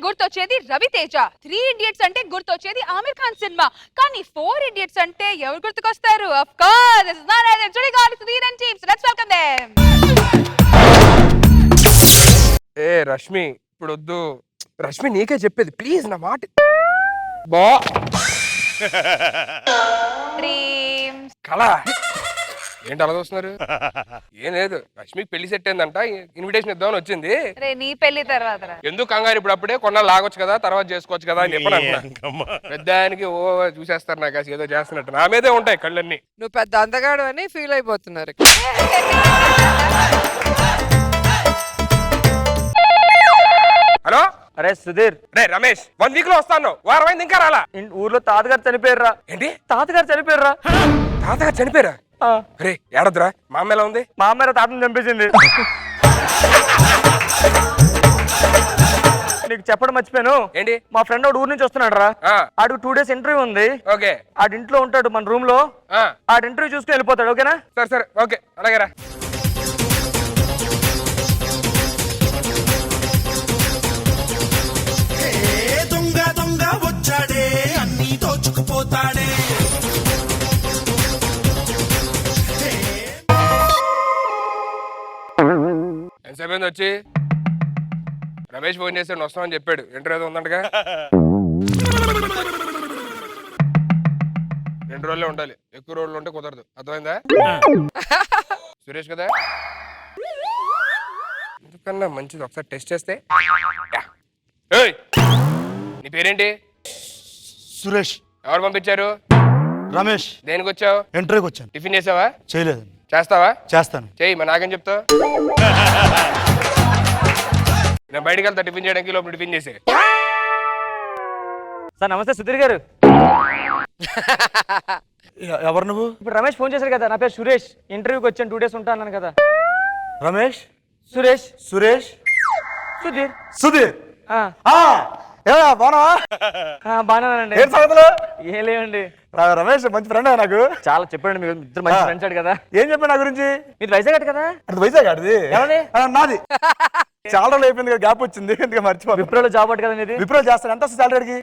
గుర్తొచ్చేది రవితేజ, 3 ఇడియట్స్ అంటే గుర్తొచ్చేది ఆమిర్ ఖాన్ సినిమా. కానీ 4 ఇడియట్స్ అంటే ఎవరు గుర్తుకొస్తారు? Of course this is not at Sudigali Sudheer and teams. Let's welcome them. ఏ రష్మి, ఇప్పుడు వద్దు. రష్మి నీకే చెప్పేది, ప్లీజ్ నా మాట బా. డ్రీమ్స్ కళ ఏంటి అలా చూస్తున్నారు? ఏం లేదు, రష్మికి పెళ్లి సెట్ అయిందంట, ఇన్విటేషన్ ఇద్దామని వచ్చింది. రే నీ పెళ్లి తర్వాత రా. ఎందుకు కంగారు, ఇప్పుడు అప్పుడే కొన్నాళ్ళు లాగొచ్చు కదా, తర్వాత చేసుకోవచ్చు కదా అని చెప్పని అంటున్నా. పెద్ద ఆయనకి ఓ చూసేస్తారు, నాకు అసలు ఏదో చేస్తున్నట్టు. నా మీదే ఉంటాయి కళ్ళన్నీ. నువ్వు పెద్ద అందగాడు అని ఫీల్ అయిపోతున్నారు. హలో, అరే సుధీర్, రే రమేష్, 1 వీక్ లో వస్తాను. వారం అయింది ఇంకా రాలా. ఊర్లో తాతగారు చనిపోయారా? ఏంటి తాతగారు చనిపోయారా? తాతగారు చనిపోయారా? రే ఏడద్దురా, మా అమ్మ ఎలా ఉంది? మా అమ్మ తాతను చంపేసింది. నీకు చెప్పడం మర్చిపోయాను. ఏంటి? మా ఫ్రెండ్ ఒకటి ఊరు నుంచి వస్తున్నాడు రా. ఆడికి 2 డేస్ ఇంటర్వ్యూ ఉంది. ఓకే, ఆడింట్లో ఉంటాడు మన రూమ్ లో. ఆడి ఇంటర్వ్యూ చూసుకుని వెళ్ళిపోతాడు. ఓకేనా? సరే సరే, ఓకే, అలాగే రా. వచ్చాడే అన్ని దోచుకుపోతాడే. ఎంతసేపు వచ్చి? రమేష్ ఫోన్ చేశాడు, వస్తామని చెప్పాడు. ఇంటర్వ్యూ ఏదో ఉందంటగా. 2 రోజులే ఉండాలి, ఎక్కువ రోజులు ఉంటే కుదరదు. అర్థమైందా? సురేష్ కదా, ఎందుకన్నా మంచిది ఒకసారి టెస్ట్ చేస్తే. ఏయ్, నీ పేరేంటి? సురేష్. ఎవరు పంపించారు? రమేష్. దేనికి వచ్చావు? ఇంటర్వ్యూకి వచ్చాను. టిఫిన్ చేసావా? చేయలేదు. చేస్తావా? చేస్తాను. చెయ్యి, మరి నాకేం చెప్తావు? నేను బయటకు వెళ్తా టిఫిన్ చేయడానికి, లోపల టిఫిన్ చేసే. సార్ నమస్తే సుధీర్ గారు. ఎవరు నువ్వు? ఇప్పుడు రమేష్ ఫోన్ చేశారు కదా, నా పేరు సురేష్. ఇంటర్వ్యూకి వచ్చాను, 2 డేస్ ఉంటాను కదా. రమేష్. సురేష్. సురేష్. సుధీర్. సుధీర్. బాగానండి. ఏం సంగతులు? ఏం లేవండి. రమేష్ మంచి ఫ్రెండ్ నాకు. చాలా చెప్పండి, మీరు ఇద్దరు మంచి ఫ్రెండ్స్ అడు కదా. ఏం చెప్పాడు నా గురించి? మీరు వైజాగ్ కదా? అది వైజాగ్ ఆడిది. ఎవరిది? నాది. చాలా రోజులు అయిపోయింది కదా, గ్యాప్ వచ్చింది, ఎందుకు మర్చిపో. విప్రోలో జాబ్ అటు కదా మీది? విప్రో చేస్తాను. ఎంత వస్తుంది సాలరీకి?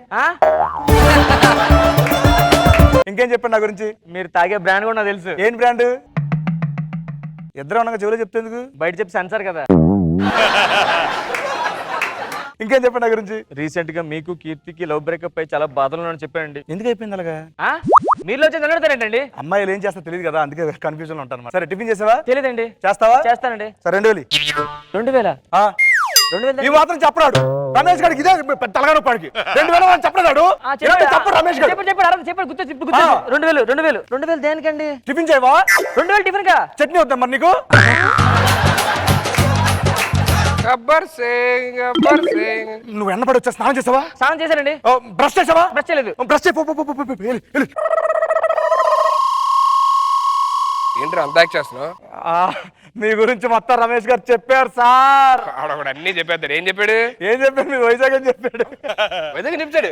ఇంకేం చెప్పాడు నా గురించి? మీరు తాగే బ్రాండ్ కూడా నాకు తెలుసు. ఏం బ్రాండ్? ఇద్దరు ఉండగా చెవులో చెప్తేందుకు? బయట చెప్పి సెన్సార్ కదా. ఇంకేం చెప్పండి నా గురించి? రీసెంట్ గా మీకు కీర్తికి లవ్ బ్రేకప్ అయి చాలా బాధలు ఉన్నాయని చెప్పానండి. ఎందుకు అయిపోయింది అలాగా? మీలో వచ్చి నిలబడతారేంటండి? అమ్మాయిలు ఏం చేస్తా తెలియదు కదా, అందుకే కన్ఫ్యూజన్ లో ఉంటాను. సరే, టిఫిన్ చేసావా? తెలియదండి. చేస్తావా? చేస్తానండి. సరే, 2000. 2000? 2000 ఈ మాత్రం చెప్పరాడు రమేష్ గారికి. ఇదే తలగాడు పాడికి 2000 చెప్పరాడు. చెప్పు రమేష్ గారు. చెప్పండి గుర్తు 2000 దేనికండి? టిఫిన్ చేయవా? 2000 టిఫిన్ కా? చట్నీ వద్దాం మరి నీకు. గబ్బర్ సింగ్, గబ్బర్ సింగ్. నువ్వు ఎన్నపడి వచ్చా? స్నానం చేసావా? స్నానం చేశానండి. బ్రష్ చేసావా? బ్రష్ చేయలేదు. బ్రష్ చేయి. ఏంటి అంతా చేస్తున్నావు? మీ గురించి మొత్తం రమేష్ గారు చెప్పారు సార్. ఆడొకడు అన్ని చెప్పేద్దాడు. ఏం చెప్పాడు? ఏం చెప్పాడు? మీ వైజాగ్ అని చెప్పాడు. వైజాగ్ చెప్తాడు.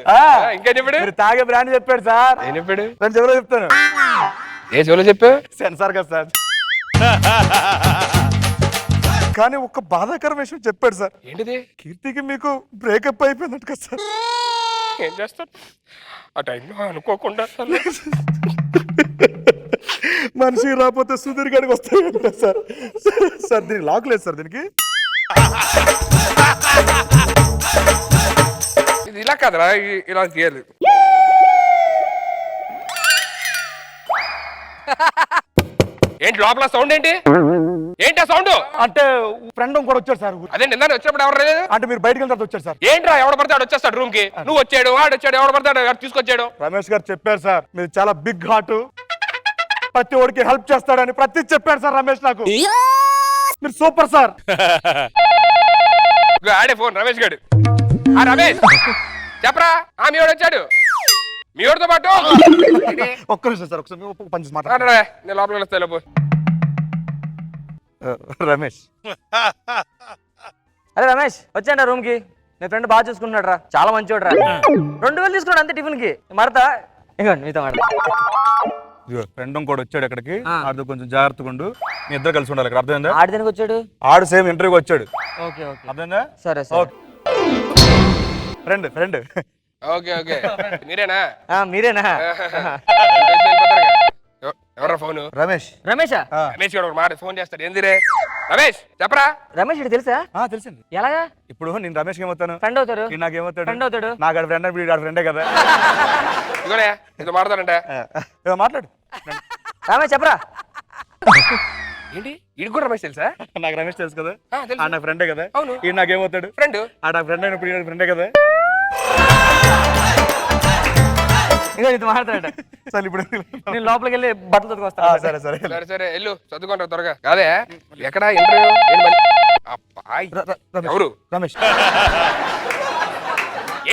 ఇంకా చెప్పాడు? మీరు తాగే బ్రాండ్ చెప్పాడు సార్. ఏం చెప్పాడు? నేను చెవులో చెప్తాను. ఏ చెవులో చెప్పావు? సెన్సార్ కదా సార్. కానీ ఒక బాధాకర విషయం చెప్పాడు సార్. ఏంటిది? కీర్తికి మీకు బ్రేకప్ అయిపోయిందట కదా సార్. ఏం చేస్తాడు ఆ టైంలో అనుకోకుండా? మనిషి రాకపోతే సుధీర్ గారికి వస్తాయి సార్. సార్ దీనికి లాక్ లేదు సార్. దీనికి ఇది ఇలా కాదురా, ఇలా తీయాలి. ఏంటి లోపల సౌండ్? ఏంటి ఏంటి ఆ సౌండ్? అంటే ఫ్రెండ్ కూడా వచ్చాడు సార్. అదే నిన్న వచ్చినప్పుడు ఎవరు లేదు అంటే మీరు బయటకు వెళ్తే వచ్చాడు సార్. ఏంట్రా, ఎవడ పడతాడు వచ్చేస్తాడు రూమ్ కి. నువ్వు వచ్చాడు, వాడు వచ్చాడు, ఎవడ పడతాడు తీసుకొచ్చాడు. రమేష్ గారు చెప్పారు సార్, మీరు చాలా బిగ్ హార్ట్, ప్రతి ఒడికి హెల్ప్ చేస్తాడని ప్రతి చెప్పాడు సార్ రమేష్ నాకు. మీరు సూపర్ సార్. ఆడే ఫోన్ రమేష్ గారు. రమేష్ చెప్పరా, మీ వాడు వచ్చాడు. మీ వాడితో పాటు ఒక్క నిమిషం సార్, ఒకసారి పని మాట్లాడరా. నేను లోపలికి వస్తాను లోపు. రమేష్. అరే రమేష్ వచ్చాడు రూమ్ కి. మీ ఫ్రెండ్ బాగా చూసుకున్నాడు రా, చాలా మంచివాడు రా. 2000 తీసుకున్నాడు అంతే టిఫిన్ కి. మరతా ఇవ్వండి మీతో మాట. ఫ్రెండ్ కూడా వచ్చాడు ఇక్కడికి. ఆడితో కొంచెం జాగ్రత్తగా ఉండు. మీ ఇద్దరు కలిసి ఉండాలి. ఇక్కడ అర్థమైందా? ఆడి దేనికి వచ్చాడు? ఆడు సేమ్ ఇంటర్వ్యూకి వచ్చాడు. ఓకే ఓకే అర్థమైందా? సరే సరే. Friend friend. ఓకే ఓకే మీరేనా? మీరేనా? ఎవరా ఫోను? రమేష్. రమేషా? రమేష్ గారు మాట ఫోన్ చేస్తాడు. ఏందిరే రమేష్ చెప్పరా? రమేష్ ఇటు తెలుసా? తెలిసింది. ఎలాగా? ఇప్పుడు నేను రమేష్ ఏమవుతాను? ఫ్రెండ్ అవుతాడు. నాకేమవుతాడు? ఫ్రెండ్ అవుతాడు. నాకు ఫ్రెండ్ అని వీడు ఫ్రెండే కదా. ఇదిగోనే ఇది మాట్లాడంటే మాట్లాడు. రమేష్ చెప్పరా? ఏంటి ఇది కూడా రమేష్ తెలుసా? నాకు రమేష్ తెలుసు కదా, తెలుసు. నాకు ఫ్రెండే కదా. అవును. ఈ నాకేమవుతాడు? ఫ్రెండ్. నాకు ఫ్రెండ్ అయినప్పుడు ఈయన ఫ్రెండే కదా. ఇంకా నీతో మాట్లాడతాడట. సరే ఇప్పుడు నేను లోపలికి వెళ్ళి బట్టలు తొడుకొస్తాను. సరే సరే. సరే సరే వెళ్ళు చదువుకుంటా త్వరగా. కాదే ఎక్కడ ఇంటర్వ్యూ? ఎవరు? రమేష్.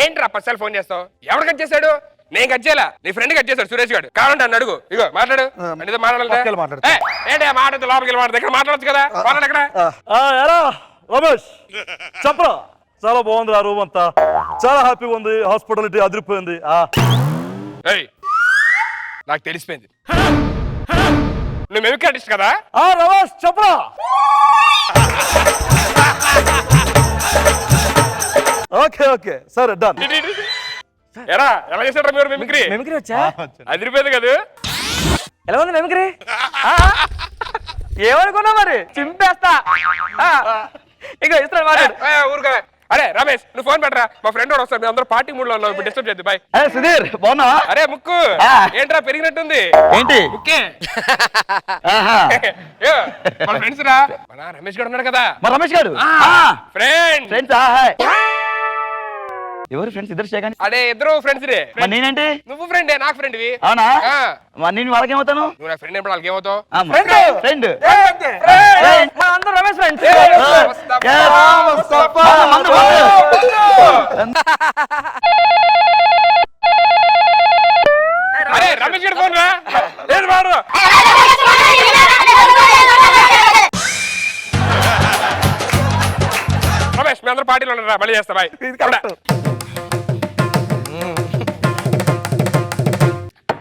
ఏంట్రా పర్సనల్ ఫోన్ చేస్తావు? ఎవరు కట్ చేశాడు? నేను కట్ చేయాలా? నీ ఫ్రెండ్ కట్ చేశాడు సురేష్ గారు. కావాలంటే అన్న అడుగు. ఇగో మాట్లాడు. అంటే పక్కకెళ్ళి మాట్లాడు. ఏంటి మాట్లాడితే లోపలికి వెళ్ళి మాట్లాడు. ఇక్కడ మాట్లాడచ్చు కదా. మాట్లాడు ఎక్కడ? ఎలా రమేష్ చెప్పరా? చాలా బాగుంది ఆ రూమ్ అంతా, చాలా హ్యాపీగా ఉంది, హాస్పిటాలిటీ అదిరిపోయింది. ఏయ్ నాకు తెలిసిపోయింది నువ్వు మెమిక్ ఆర్టిస్ట్ కదా. రమేష్ చెప్పరా? ఓకే ఓకే సరే డన్. ఎరా ఎలా చేశారా మీరు మెమిక్రీ? మెమిక్రీ వచ్చా? అదిరిపోయింది కదా. ఎలా ఉంది మెమిక్రీ? ఏమనుకున్నా మరి చింపేస్తా. ఇక ఇస్తాను మాట్లాడు. ఊరుగా. అరే రమేష్ నువ్వు ఫోన్ పెట్టరా, మా ఫ్రెండ్ వాడు వస్తాడు. మేము అందరూ పార్టీ మూడ్ లో ఉన్నాం. ఇప్పుడు డిస్టర్బ్ చేద్దు. బాయ్. సుధీర్ బాగున్నా? అరే ముక్కు ఏంట్రా పెరిగినట్టుంది? ఏంటి ముక్కే మన ఫ్రెండ్స్ రా. మన రమేష్ గారు ఉన్నాడు కదా. మా రమేష్ గారు ఫ్రెండ్. ఫ్రెండ్స్ ఎవరు ఫ్రెండ్స్? ఇద్దరు చేయగానే అదే ఇద్దరు ఫ్రెండ్స్ రే. నేనంటే నువ్వు ఫ్రెండే, నాకు ఫ్రెండ్వి. అవునా? నేను వాళ్ళకేమవుతాను? నువ్వు నా ఫ్రెండ్ ఎప్పుడు వాళ్ళకి ఏమవుతావు? ఫ్రెండ్. అందరూ రమేష్ ఫ్రెండ్స్. అరే రమేష్ గారు ఫోన్ రా. లేదు వాడు. రమేష్ మీ అందరూ పార్టీలో ఉన్నారా? మళ్ళీ చేస్తా. బాయ్.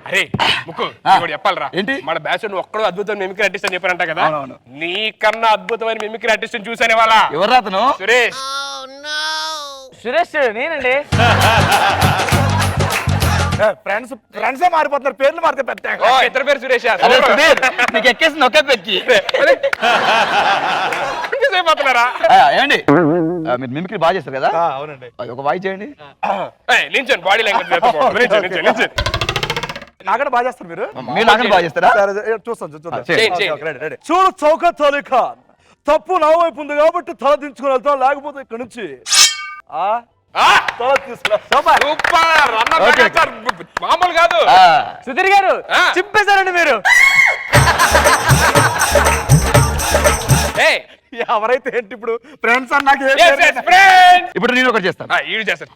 అరే ముక్కు చెప్పాలరా. ఏంటి? మన బ్యాచ్ నువ్వు ఒక్కడో అద్భుతమైన మిమిక్రీ ఆర్టిస్ట్ అని చెప్పారంట కదా. అవునవును. నీకన్నా అద్భుతమైన మిమిక్రీ ఆర్టిస్ట్ చూసానే వాళ్ళ. ఎవరు అతను? సురేష్. సురేష్ నేనండి. ఫ్రెండ్స్ ఫ్రెండ్సే మారిపోతున్నారు, పేర్లు మారితే పెద్ద. ఇద్దరు పేరు సురేష్. నీకు ఎక్కేసింది ఒకే పెక్కి. అయిపోతున్నారా? ఏమండి మీరు మిమిక్రీ బాగా చేస్తారు కదా? అవునండి. ఒక వాయిస్ చేయండి. నించండి బాడీ లాంగ్వేజ్. నాకంటే బాగా చేస్తారు మీరు. మీరు నాకంటే బాగా చేస్తారా? చూస్తాం. చేయండి. చూడు చౌకత్ అలీ ఖాన్, తప్పు నా వైపు ఉంది కాబట్టి తల దించుకుని వెళ్తాం, లేకపోతే ఇక్కడ నుంచి తల తీసుకురా. సూపర్ మామూలు కాదు. సుధీర్ గారు చింపేశారండి మీరు. ఎవరైతే ఏంటి ఇప్పుడు ఫ్రెండ్స్ అన్నాక ఇప్పుడు నేను ఒకటి చేస్తాను. చేస్తాను.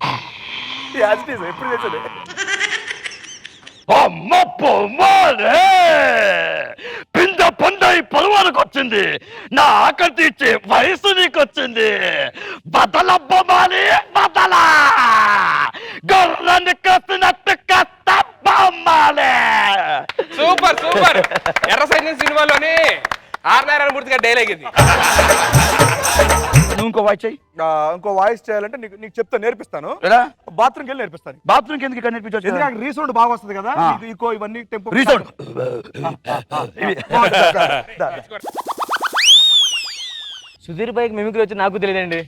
ఎప్పుడు చేసేది? పింద పొందై పొలవానికి వచ్చింది, నా ఆకలి తీర్చే వయసు నీకు వచ్చింది. బదలబ్బమాలి బదలా గొర్రెని కసినట్టు కస్తమ్మాలి. Super super. ఎర్ర సైన్యం సినిమాలోని ఆర్నారాయణ మూర్తి గారు డైలాగ్ ఇది. నువ్వు ఇంకో వాయిస్ చెయ్యి. ఇంకో వాయిస్ చేయాలంటే నీకు చెప్తా, నేర్పిస్తాను. బాత్రూమ్కి వెళ్ళి నేర్పిస్తాను. బాత్రూమ్కి ఎందుకు ఇక్కడ నేర్పించవచ్చు? ఎందుకంటే రీసౌండ్ బాగా వస్తుంది కదా. ఇంకో ఇవన్నీ tempo resound. Sudheer bike mimicry వచ్చి నాకు తెలియదండి.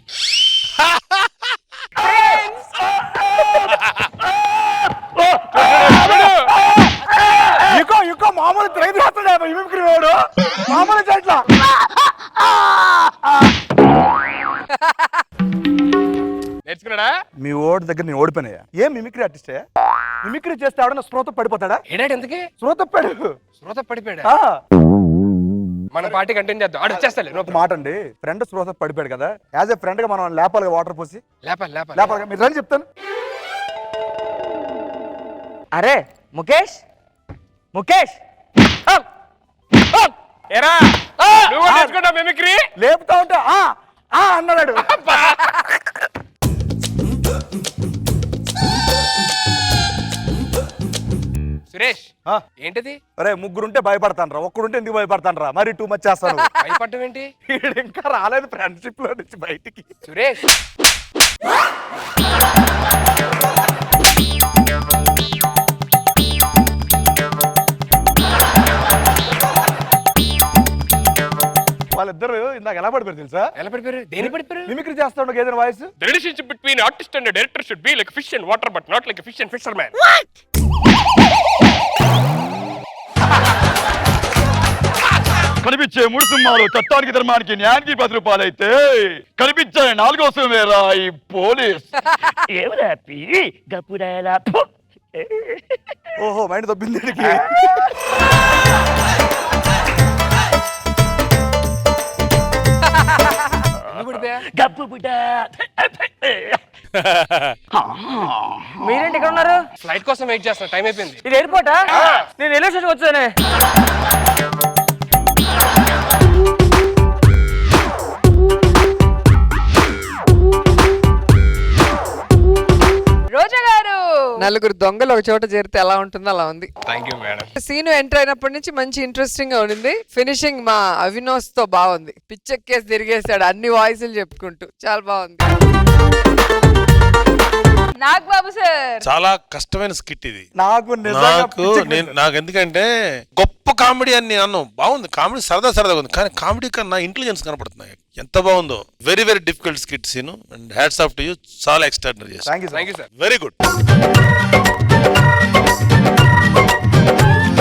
ఇంకో మామూలు తిరగదు మిమిక్రీ వాడు మామూలు చెట్ల. నేర్చుకున్నాడా? మీ ఓడి దగ్గర నేను ఓడిపోయినాయా? ఏం మిమిక్రీ ఆర్టిస్ట్? మిమిక్రీ చేస్తే ఆవిడ స్పృహ పడిపోతాడా? ఏడాడు ఎందుకు స్పృహ పడు. శ్రోత పడిపోయాడు. మన పార్టీ కంటిన్యూ చేద్దాం. ఆడు వచ్చేస్తాలే. మాట అండి, ఫ్రెండ్ స్పృహ పడిపోయాడు కదా, యాజ్ ఎ ఫ్రెండ్ గా మనం లేపాలి, వాటర్ పోసి లేపాలి లేపాలి. లేపాలి. మీరు రండి చెప్తాను. అరే ముఖేష్, ముఖేష్ ఏరా నువ్వు నేర్చుకుంటావు మిమిక్రీ? లేపుతా ఉంటా అన్నాడు. సురేష్ ఏంటిది? అరే ముగ్గురుంటే భయపడతాను రా, ఒక్కడుంటే ఎందుకు భయపడతాను రా? మరి టూ మచ్ చేస్తాను. భయపడ్డం ఏంటి? ఇంకా రాలేదు ఫ్రెండ్షిప్ లో నుంచి బయటికి. సురేష్ వాళ్ళిద్దరు ఇందాక ఎలా పడిపోయారు తెలుసా? ఎలా పడిపోయారు? దేని పడిపోయారు? మిమిక్రీ చేస్తాడు ఏదైనా voice. The relationship between artist and a director should be like fish and water, but not like a fish and fisherman. కనిపించే 3 సింహాలు చట్టానికి ధర్మానికి న్యాయానికి 10 రూపాయలు అయితే కనిపించే 4వ సింహేరా ఈ పోలీస్. ఏమరాపి గప్పుడాలా ఓహో మైండ్ తప్పింది వీడికి. గప్పు బుడ్డా. మీరేంటి ఇక్కడ ఉన్నారు? ఫ్లైట్ కోసం వెయిట్ చేస్తున్నా, టైం అయిపోయింది. ఇది ఎయిర్పోర్టా? నేను రైల్వే స్టేషన్ వచ్చానే. రోజా గారు నలుగురు దొంగలు ఒక చోట చేరితే ఎలా ఉంటుందో అలా ఉంది. Thank you madam. Scene enter అయినప్పటి నుంచి మంచి ఇంట్రెస్టింగ్ గా ఉండింది. ఫినిషింగ్ మా అవినోష్ తో బాగుంది. పిచ్చెక్కేసి తిరిగేశాడు అన్ని వాయిస్లు చెప్పుకుంటూ, చాలా బాగుంది. నాగ్ బాబు సార్ చాలా కష్టమైన స్కిట్ ఇది. నాకు నాకు ఎందుకంటే గొప్ప కామెడీ అని నేను అన్నాను. బాగుంది కామెడీ, సరదాగా ఉంది. కానీ కామెడీ కన్నా ఇంటెలిజెన్స్ కనపడుతున్నాయి. ఎంత బాగుందో. Very very difficult skit scene and hats off to you. చాలా extraordinary. Thank you thank you sir. Very good.